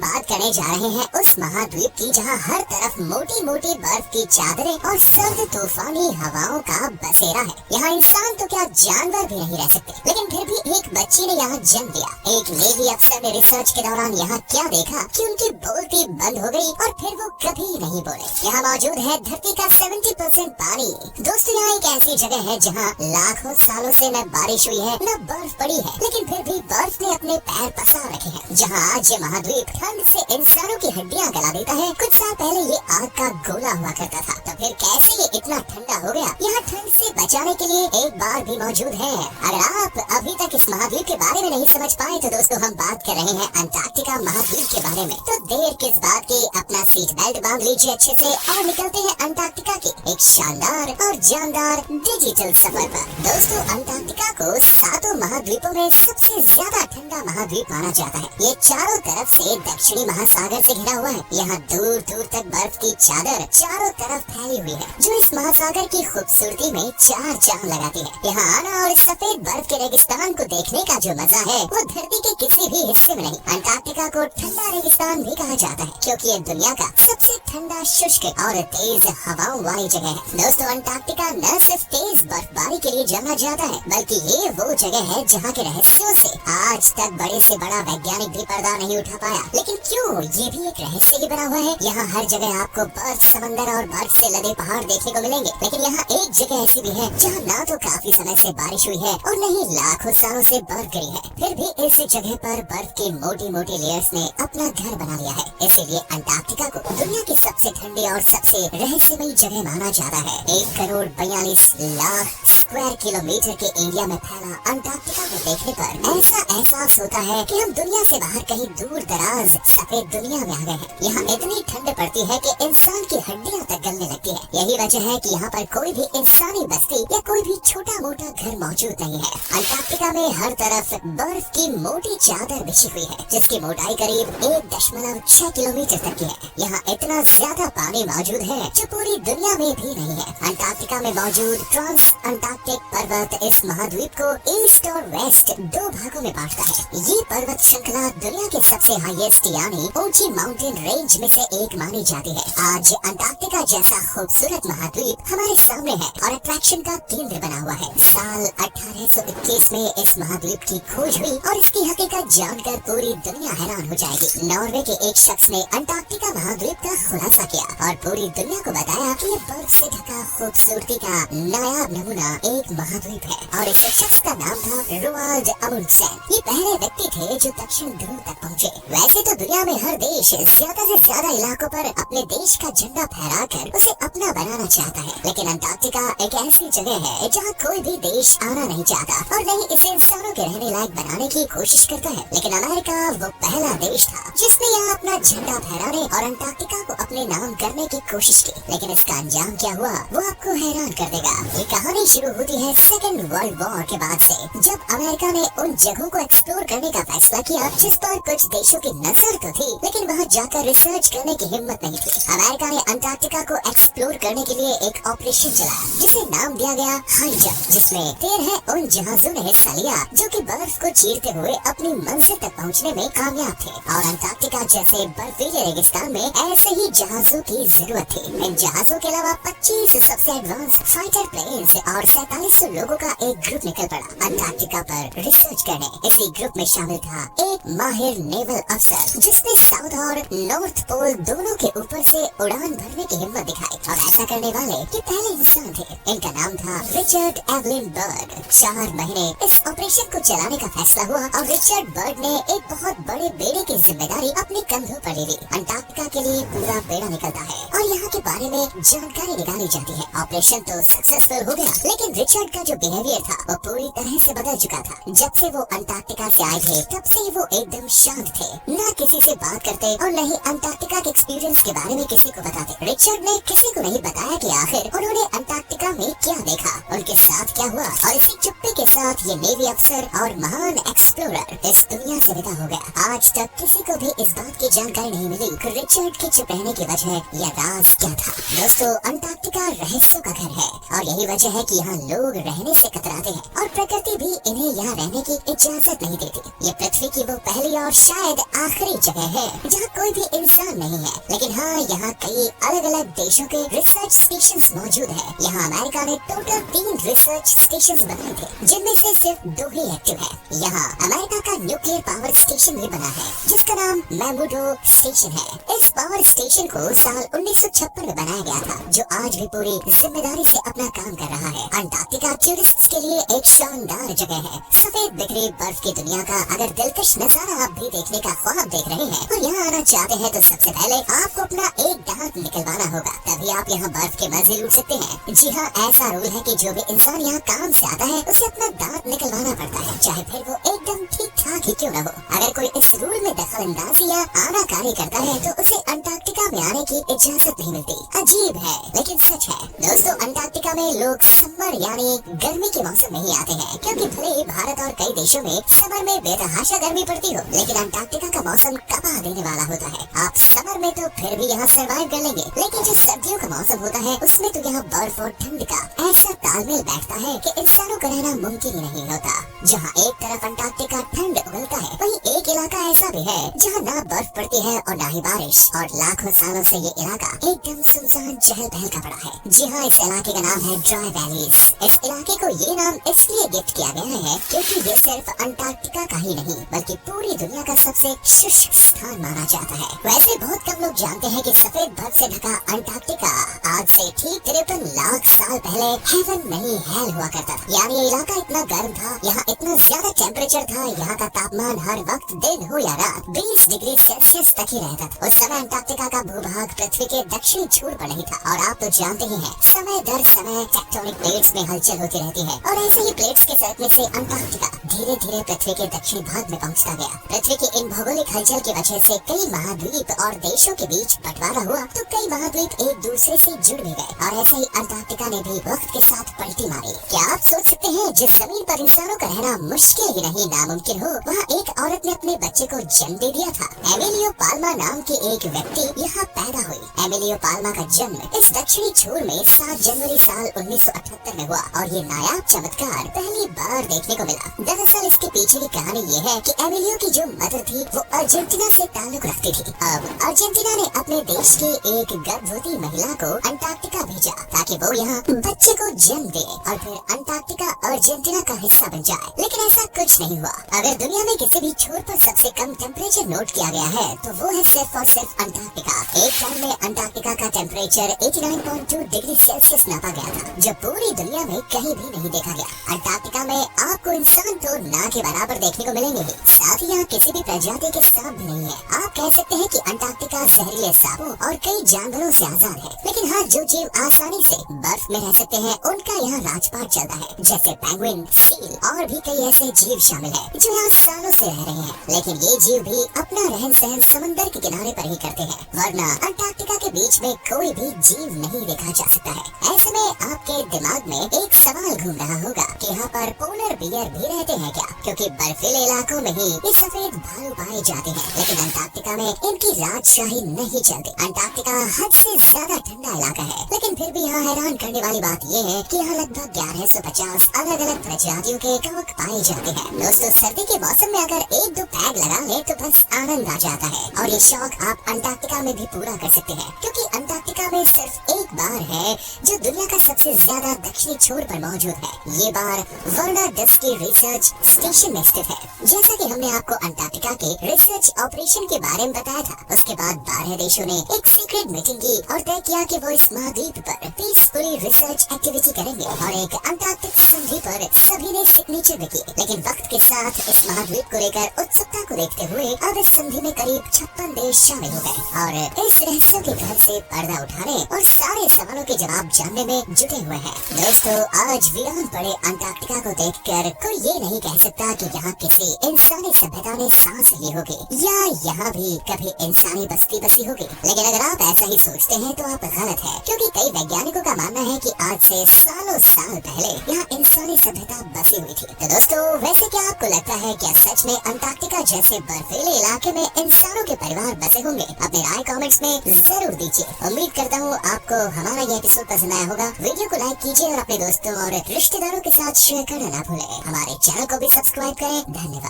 बात करने जा रहे हैं उस महाद्वीप की जहां हर तरफ मोटी मोटी बर्फ की चादरें और सर्द तूफानी हवाओं का बसेरा है। यहाँ इंसान तो क्या जानवर भी नहीं रह सकते, लेकिन फिर भी एक बच्ची ने यहाँ जन्म लिया। एक नेवी अफसर ने रिसर्च के दौरान यहाँ क्या देखा कि उनकी बोलती बंद हो गई और फिर वो कभी नहीं बोले। यहाँ मौजूद है धरती का 70% पानी। दोस्तों, यहाँ एक ऐसी जगह है जहाँ लाखों सालों से न बारिश हुई है न बर्फ पड़ी है, लेकिन फिर भी बर्फ ने अपने पैर पसार रखे हैं। जहाँ आज ये महाद्वीप ठंड से इंसानों की हड्डियाँ गला देता है, कुछ साल पहले ये आग का गोला हुआ करता था, तो फिर कैसे ये इतना ठंडा हो गया? यहाँ ठंड से बचाने के लिए एक बार भी मौजूद है। अगर आप अभी तक इस महाद्वीप के बारे में नहीं समझ पाए तो दोस्तों हम बात कर रहे हैं अंटार्कटिका महाद्वीप के बारे में। तो देर किस बात की, अपना सीट बेल्ट बांध लीजिए अच्छे से और निकलते हैं अंटार्कटिका के एक शानदार और जानदार डिजिटल सफर पर। दोस्तों, अंटार्कटिका को 7 महाद्वीपों में सबसे ज्यादा ठंडा महाद्वीप माना जाता है। ये चारों तरफ से दक्षिणी महासागर से घिरा हुआ है। यहाँ दूर दूर तक बर्फ की चादर चारों तरफ फैली हुई है, जो इस महासागर की खूबसूरती में चार चांद लगाती है। यहाँ आना और सफेद बर्फ के रेगिस्तान को देखने का जो मजा है वो धरती के किसी भी हिस्से में नहीं। अंटार्कटिका को ठंडा रेगिस्तान भी कहा जाता है, क्योंकि ये दुनिया का सबसे ठंडा, शुष्क और तेज हवाओं वाली जगह है। दोस्तों, अंटार्कटिका न सिर्फ तेज बर्फबारी के लिए जाना जाता है, बल्कि ये वो जगह है जहाँ के रहस्यों से आज तक बड़े से बड़ा वैज्ञानिक भी पर्दा नहीं उठा पाया। लेकिन क्यों? ये भी एक रहस्य ही बना हुआ है। यहाँ हर जगह आपको बर्फ, समंदर और बर्फ से लदे पहाड़ देखने को मिलेंगे, लेकिन यहाँ एक जगह ऐसी भी है जहाँ ना तो काफी समय से बारिश हुई है और न ही लाखों सालों से बर्फ गिरी है। फिर भी इस जगह पर बर्फ की मोटी मोटी लेयर्स ने अपना घर बना लिया है। इसीलिए अंटार्कटिका को दुनिया की सबसे ठंडी और सबसे रहस्यमयी जगह माना जाता है। 1,42,00,000 स्क्वायर किलोमीटर के एरिया में फैला अंटार्कटिका को देखने पर ऐसा एहसास होता है कि हम दुनिया से बाहर कहीं दूर दराज सफेद दुनिया में आ गए हैं। यहाँ इतनी ठंड पड़ती है कि इंसान की हड्डियाँ तक गलने लगती है। यही वजह है कि यहाँ पर कोई भी इंसानी बस्ती या कोई भी छोटा मोटा घर मौजूद नहीं है। अंटार्कटिका में हर तरफ बर्फ की मोटी चादर बिछी हुई है, जिसकी मोटाई करीब 1.6 किलोमीटर तक की है। यहाँ इतना ज्यादा पानी मौजूद है जो पूरी दुनिया में भी नहीं है। अंटार्कटिका में मौजूद ट्रांस अंटार्कटिक पर्वत इस महाद्वीप को ईस्ट और वेस्ट 2 भागों में बांटता है। ये पर्वत श्रृंखला दुनिया के सबसे हाईएस्ट यानी ऊंची माउंटेन रेंज में से एक मानी जाती है। आज अंटार्कटिका जैसा खूबसूरत महाद्वीप हमारे सामने है और अट्रैक्शन का केंद्र बना हुआ है। साल 1821 में इस महाद्वीप की खोज हुई और इसकी हकीकत जानकर पूरी दुनिया हैरान हो जाएगी। नॉर्वे के एक शख्स ने अंटार्कटिका महाद्वीप का खुलासा किया और पूरी दुनिया को बताया कि ये बर्फ से ढका खूबसूरती का नायाब नमूना एक महाद्वीप है और इस शख्स का नाम था रोआल्ड अमुंडसेन। ये पहले व्यक्ति थे जो दक्षिण ध्रुव तक पहुँचे। वैसे तो दुनिया में हर देश ज्यादा से ज्यादा इलाकों पर अपने देश का झंडा फहराकर उसे अपना बनाना चाहता है, लेकिन अंटार्कटिका एक ऐसी जगह है जहाँ कोई भी देश आना नहीं चाहता और नहीं इसे इंसानों के रहने लायक बनाने की कोशिश करता है। लेकिन अमेरिका वो पहला देश था जिसने यहाँ अपना झंडा फहराने और अंटार्कटिका को अपने नाम करने की कोशिश की। लेकिन इसका अंजाम क्या हुआ वो आपको हैरान कर देगा। ये कहानी शुरू होती है सेकेंड वर्ल्ड वॉर के बाद से, जब अमेरिका ने उन जगहों को एक्सप्लोर करने का फैसला किया जिस पर कुछ देशों की नजर तो थी, लेकिन वहाँ जाकर रिसर्च करने की हिम्मत नहीं थी। अमेरिका ने अंटार्कटिका को एक्सप्लोर करने के लिए एक ऑपरेशन चलाया जिसे नाम दिया गया हाई जंप, जिसमें 13 उन जहाजों ने हिस्सा लिया जो कि बर्फ को चीरते हुए अपनी मंजिल तक पहुँचने में कामयाब थे। और अंटार्कटिका जैसे बर्फीले रेगिस्तान में ऐसे ही जहाजों की जरूरत थी। इन जहाजों के अलावा 25 सबसे एडवांस फाइटर प्लेन्स और 4700 लोगों का एक ग्रुप निकल पड़ा अंटार्कटिका पर रिसर्च करने। इसी ग्रुप में शामिल था एक माहिर नेवल अफसर जिसने साउथ और नॉर्थ पोल दोनों के ऊपर से उड़ान भरने की हिम्मत दिखाई। और ऐसा करने वाले ये पहले इंसान थे। इनका नाम था रिचर्ड एवलिन बर्ड। 4 महीने इस ऑपरेशन को चलाने का फैसला हुआ और रिचर्ड बर्ड ने एक बहुत बड़े बेड़े की जिम्मेदारी अपने कंधों पर ले ली। अंटार्कटिका के लिए पूरा बेड़ा निकलता है और यहाँ के बारे में जानकारी निकाली जाती है। ऑपरेशन तो सक्सेसफुल हो गया, लेकिन रिचर्ड का जो बिहेवियर था वो पूरी तरह से बदल चुका था। जब से वो अंटार्कटिका से आए थे तब से वो एकदम शांत थे, न किसी से बात करते और न ही अंटार्कटिका के एक्सपीरियंस के बारे में किसी को बताते। रिचर्ड ने किसी को नहीं बताया कि आखिर उन्होंने अंटार्कटिका में क्या देखा, उनके साथ क्या हुआ। और इसी चुप्पी के साथ ये नेवी अफसर और महान एक्सप्लोरर इस दुनिया से विदा हो गया। आज तक किसी को भी इस बात की जानकारी नहीं मिली कि रिचर्ड के चुप रहने की वजह या राज क्या था। दोस्तों, अंटार्कटिका रहस्यों का घर है और यही वजह है कि यहाँ लोग रहने से कतराते हैं और प्रकृति भी इन्हें यहाँ रहने की इजाजत नहीं देती। ये पृथ्वी की वो पहली और शायद आखिरी जगह है जहाँ कोई भी इंसान नहीं है। लेकिन हाँ, यहाँ कई अलग अलग देशों के रिसर्च स्टेशंस मौजूद है। यहाँ अमेरिका ने टोटल 3 रिसर्च स्टेशंस बनाए थे, जिनमें से सिर्फ 2 ही एक्टिव है। यहाँ अमेरिका का न्यूक्लियर पावर स्टेशन भी बना है, जिसका नाम मैमुडो स्टेशन है। इस पावर स्टेशन को साल 1956 में बनाया गया था, जो आज भी पूरी जिम्मेदारी से अपना काम कर रहा है। अंटार्कटिका टूरिस्ट के लिए एक शानदार जगह है। सफेद बिखरी बर्फ की दुनिया का अगर दिलकश नजारा आप भी देखने का ख्वाब देख रहे हैं और यहाँ आना चाहते हैं, तो सबसे पहले आपको अपना एक दांत निकलवाना होगा, तभी आप यहाँ बर्फ के मजे लूट सकते हैं। जी हाँ, ऐसा रूल है कि जो भी इंसान यहाँ काम से आता है, उसे अपना दांत निकलवाना पड़ता है, चाहे फिर वो एकदम ठीक ठाक ही क्यों न हो। अगर कोई इस रूल में दखल अंदाजी या आनाकानी करता है, तो उसे अंटार्कटिका में आने की इजाजत नहीं मिलती। अजीब है लेकिन सच है दोस्तों। अंटार्कटिका में लोग समर यानी गर्मी के मौसम में ही आते हैं, क्योंकि भले ही भारत और कई देशों में समर में बेतहाशा गर्मी पड़ती हो, लेकिन अंटार्कटिका का मौसम कपा देने वाला होता है। आप समर में तो फिर भी यहाँ सर्वाइव कर लेंगे, लेकिन जो सर्दियों का मौसम होता है, उसमें तो यहाँ बर्फ और ठंड का ऐसा तालमेल बैठता है कि इंसानों का रहना मुमकिन ही नहीं होता। जहाँ एक तरफ अंटार्कटिका ठंड उगलता है, वहीं एक इलाका ऐसा भी है जहाँ ना बर्फ पड़ती है और ना ही बारिश, और लाखों सालों से ये इलाका एकदम सुनसान चहल पहल का पड़ा है। जी हाँ, इस इलाके का नाम है ड्राई वैलीज। इस इलाके को ये नाम इसलिए गिफ्ट किया गया है क्योंकि ये सिर्फ अंटार्कटिका का ही नहीं, बल्कि पूरी दुनिया का सबसे शुष्क स्थान माना जाता है। वैसे बहुत कम लोग जानते हैं कि सफेद बर्फ से ढका अंटार्कटिका आज से ठीक 53 लाख साल पहले हेवन नहीं हेल हुआ करता था। यानी ये इलाका इतना गर्म था, यहाँ इतना ज्यादा टेम्परेचर था, यहाँ का तापमान हर वक्त दिन हो या रात 20 डिग्री सेल्सियस तक ही रहता था। उस समय अंटार्कटिका का भूभाग पृथ्वी के दक्षिणी छोर पर नहीं था, और आप तो जानते ही हैं, समय दर समय टेक्टोनिक प्लेट्स में हलचल होती रहती है, और ऐसे ही प्लेट्स के सरकने से अंटार्कटिका धीरे धीरे पृथ्वी के दक्षिणी भाग में पहुंचता गया। पृथ्वी की इन भौगोलिक हलचल की वजह से कई महाद्वीप और देशों के बीच बंटवारा हुआ, तो कई महाद्वीप एक दूसरे से जुड़ भी गए, और ऐसे ही अंटार्कटिका ने भी वक्त के साथ पलटी मारी। क्या आप सोच सकते हैं, जिस जमीन पर इंसानों का रहना मुश्किल ही नहीं नामुमकिन हो, वहाँ एक औरत ने अपने बच्चे को जन्म दे दिया था। एमिलियो पाल्मा नाम की एक व्यक्ति यहाँ पैदा हुई। एमिलियो पाल्मा का जन्म इस दक्षिणी छोर में 7 जनवरी साल 1978 में हुआ, और ये नायाब चमत्कार पहली बार देखने को मिला। दरअसल इसके पीछे की कहानी ये है कि एमिलियो की जो मदर थी, वो अर्जेंटीना से ताल्लुक रखती थी। अब अर्जेंटीना ने अपने देश की एक गर्भवती महिला को अंटार्कटिका भेजा, ताकि वो यहाँ बच्चे को जन्म दे और फिर अंटार्कटिका अर्जेंटीना का हिस्सा बन जाए। लेकिन ऐसा कुछ नहीं हुआ। अगर दुनिया में किसी भी छोर पर सबसे कम टेम्परेचर नोट किया गया है, तो वो है सिर्फ और सिर्फ अंटार्कटिका। एक साल में अंटार्कटिका का टेम्परेचर 89.2 डिग्री सेल्सियस नापा गया था, जो पूरी दुनिया में कहीं भी नहीं देखा गया। अंटार्कटिका में आपको इंसान तो ना के बराबर देखने को मिलेंगे ही, साथ ही यहाँ किसी भी प्रजाति के सांप भी नहीं है। आप कह सकते हैं कि अंटार्कटिका जहरीले सांपों और कई जानवरों से आजाद है, लेकिन हाँ, जो जीव आसानी से बर्फ में रह सकते हैं, उनका यहाँ राजपाट चलता है, जैसे पेंगुइन, सील और भी कई ऐसे जीव शामिल हैं, जो यहाँ सालों से रह रहे हैं। लेकिन ये जीव भी अपना रहन सहन समंदर के किनारे पर ही करते हैं, वरना अंटार्कटिका के बीच में कोई भी जीव नहीं देखा जा सकता है। ऐसे में आपके दिमाग में एक सवाल घूम रहा होगा कि यहाँ पर पोलर बियर भी रहते हैं क्या, क्योंकि बर्फीले इलाकों में ही ये सफेद भालू पाए जाते हैं, लेकिन अंटार्कटिका में इनकी राजशाही नहीं चलती। अंटार्कटिका हद से ज्यादा ठंडा इलाका है, लेकिन फिर भी यहाँ हैरान करने वाली बात ये है कि यहाँ लगभग 1150 अलग अलग प्रजातियों के कवक पाए जाते हैं। दोस्तों, सर्दी के मौसम में अगर 1-2 पैग लगा ले तो बस आनंद आ जाता है, और ये शौक आप अंटार्कटिका में भी पूरा कर सकते हैं, क्योंकि अंटार्कटिका में सिर्फ एक बार है जो दुनिया का सबसे ज्यादा दक्षिणी छोर पर मौजूद है। ये बार वर्नाडस्की रिसर्च स्टेशन में स्थित है। जैसा कि हमने आपको अंटार्कटिका के रिसर्च ऑपरेशन के बारे में बताया था, उसके बाद 12 देशों ने एक सीक्रेट मीटिंग की और तय किया कि वो इस महाद्वीप पर पीसफुली रिसर्च एक्टिविटी करेंगे, और एक अंटार्कटिक संधि पर सभी ने सिग्नेचर भी किए। लेकिन वक्त के साथ इस महाद्वीप को लेकर उत्सुकता को देखते हुए अब इस संधि में करीब 56 देश शामिल हो गए, और इस रहस्यों के घर से पर्दा उठाने और सारे सवालों के जवाब जानने में जुटे हुए हैं। दोस्तों, आज वीरान पड़े अंटार्कटिका को देखकर कोई ये नहीं कह सकता कि यहाँ किसी इंसानी सभ्यता ने सांस ली होगी, या यहाँ भी कभी इंसानी बस्ती बसी होगी। लेकिन अगर आप ऐसा ही सोचते हैं तो आप गलत है, क्योंकि कई वैज्ञानिकों का मानना है कि आज से सालों साल पहले यहाँ इंसानी सभ्यता बसी हुई थी। तो दोस्तों, वैसे क्या आपको लगता है क्या सच में अंटार्कटिका जैसे बर्फीले इलाके में इंसानों के परिवार बसे होंगे? अपने राय कमेंट्स में जरूर दीजिए। उम्मीद करता हूँ आपको हमारा ये एपिसोड पसंद आया होगा। वीडियो को लाइक कीजिए और अपने दोस्तों और रिश्तेदारों के साथ शेयर करना ना भूलें। हमारे चैनल को भी सब्सक्राइब करें। धन्यवाद।